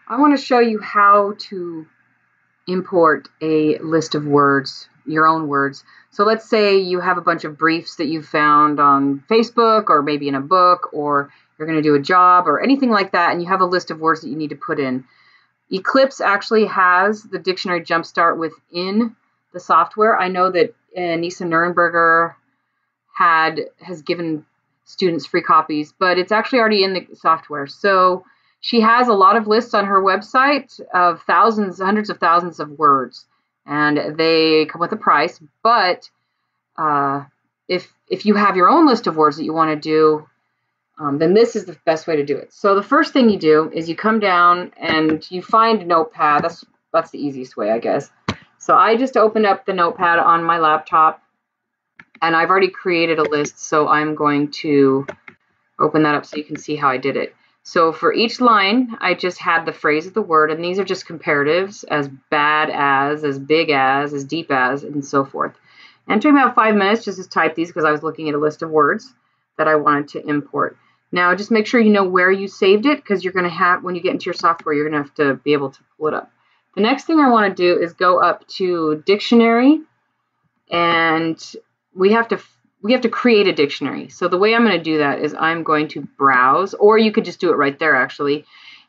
I want to show you how to import a list of words, your own words. So let's say you have a bunch of briefs that you found on Facebook or maybe in a book, or you're going to do a job or anything like that, and you have a list of words that you need to put in. Eclipse actually has the Dictionary Jumpstart within the software. I know that Nisa Nurnberger has given students free copies, but it's actually already in the software. So she has a lot of lists on her website of thousands, hundreds of thousands of words, and they come with a price. But if you have your own list of words that you want to do, then this is the best way to do it. So the first thing you do is you come down and you find Notepad. That's the easiest way, I guess. So I just opened up the Notepad on my laptop, and I've already created a list, so I'm going to open that up so you can see how I did it. So for each line, I just had the phrase of the word, and these are just comparatives: as bad as big as deep as, and so forth. And it took me about 5 minutes just to type these because I was looking at a list of words that I wanted to import. Now just make sure you know where you saved it, because you're going to have, when you get into your software, you're going to have to be able to pull it up. The next thing I want to do is go up to dictionary, and we have to create a dictionary. So the way I'm going to do that is I'm going to browse, or you could just do it right there actually,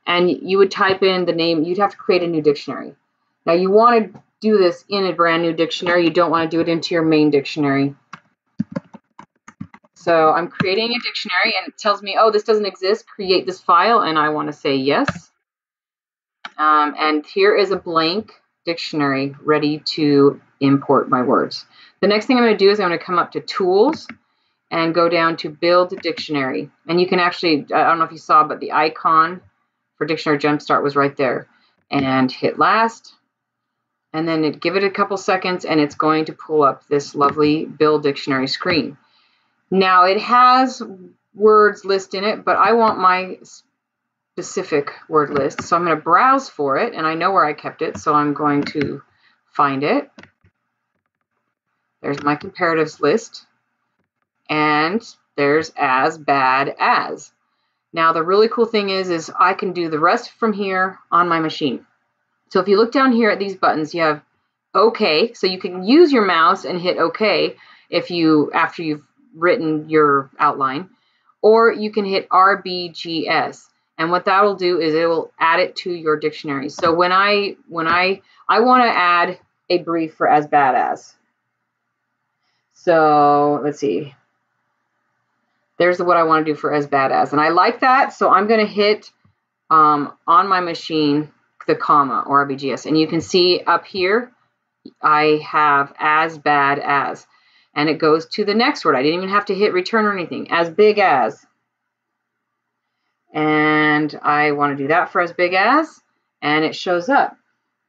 and you would type in the name. You'd have to create a new dictionary. Now you want to do this in a brand new dictionary. You don't want to do it into your main dictionary. So I'm creating a dictionary, and it tells me, oh, this doesn't exist, create this file, and I want to say yes. And here is a blank dictionary ready to import my words. The next thing I'm going to do is I'm going to come up to Tools and go down to Build Dictionary. And you can actually, I don't know if you saw, but the icon for Dictionary Jumpstart was right there. And hit Last. And then give it a couple seconds, and it's going to pull up this lovely Build Dictionary screen. Now it has words list in it, but I want my specific word list. So I'm going to browse for it, and I know where I kept it, so I'm going to find it. There's my comparatives list, and there's as bad as. Now the really cool thing is I can do the rest from here on my machine. So if you look down here at these buttons, you have OK, so you can use your mouse and hit OK after you've written your outline, or you can hit RBGS, and what that will do is it will add it to your dictionary. So when I want to add a brief for as bad as, so let's see, there's what I want to do for as bad as, and I like that, so I'm going to hit on my machine the comma or RBGS, and you can see up here I have as bad as, and it goes to the next word. I didn't even have to hit return or anything. As big as, and I want to do that for as big as, and it shows up,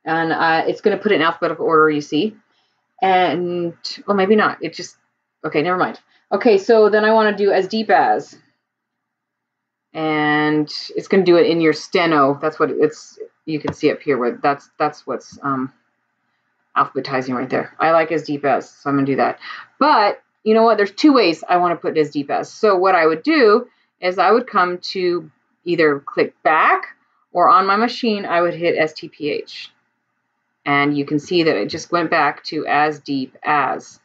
and it's going to put it in alphabetical order, you see, and well, maybe not, it just, okay, never mind. Okay, so then I want to do as deep as, and it's going to do it in your steno. That's what it's, you can see up here where that's what's alphabetizing right there. I like as deep as, so I'm going to do that. But you know what? There's two ways I want to put it as deep as. So what I would do is I would come to either click back, or on my machine I would hit STPH. And you can see that it just went back to as deep as.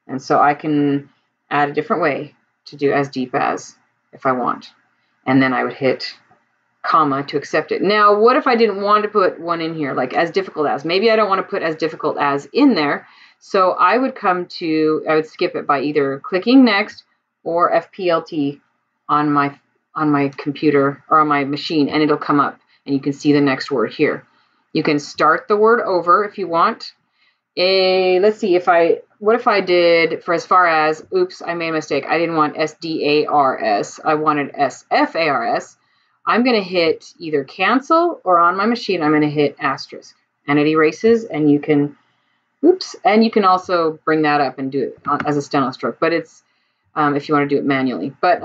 And so I can add a different way to do as deep as if I want. And then I would hit comma to accept it. Now, what if I didn't want to put one in here, like as difficult as? Maybe I don't want to put as difficult as in there. So I would skip it by either clicking next or FPLT on my computer or on my machine, and it'll come up, and you can see the next word here. You can start the word over if you want. Let's see, what if I did for as far as, oops, I made a mistake. I didn't want SDARS. I wanted SFARS. I'm going to hit either cancel, or on my machine, I'm going to hit asterisk, and it erases, and you can, oops, and you can also bring that up and do it as a steno stroke, but it's, if you want to do it manually, but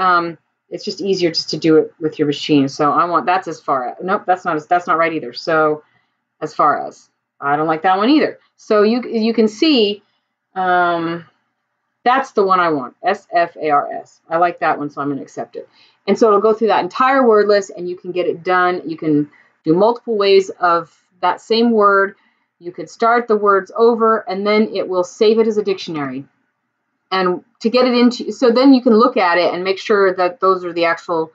it's just easier just to do it with your machine. So I want, that's as far as, nope, that's not right either. So as far as, I don't like that one either. So you can see, that's the one I want, SFARS. I like that one, so I'm going to accept it. And so it'll go through that entire word list, and you can get it done. You can do multiple ways of that same word. You could start the words over, and then it will save it as a dictionary. And to get it into, so then you can look at it and make sure that those are the actual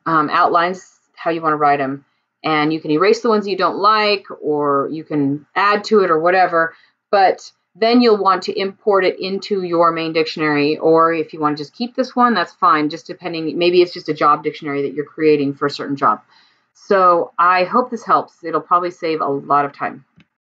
outlines, how you want to write them. And you can erase the ones you don't like, or you can add to it or whatever. But then you'll want to import it into your main dictionary. Or if you want to just keep this one, that's fine. Just depending, maybe it's just a job dictionary that you're creating for a certain job. So I hope this helps. It'll probably save a lot of time.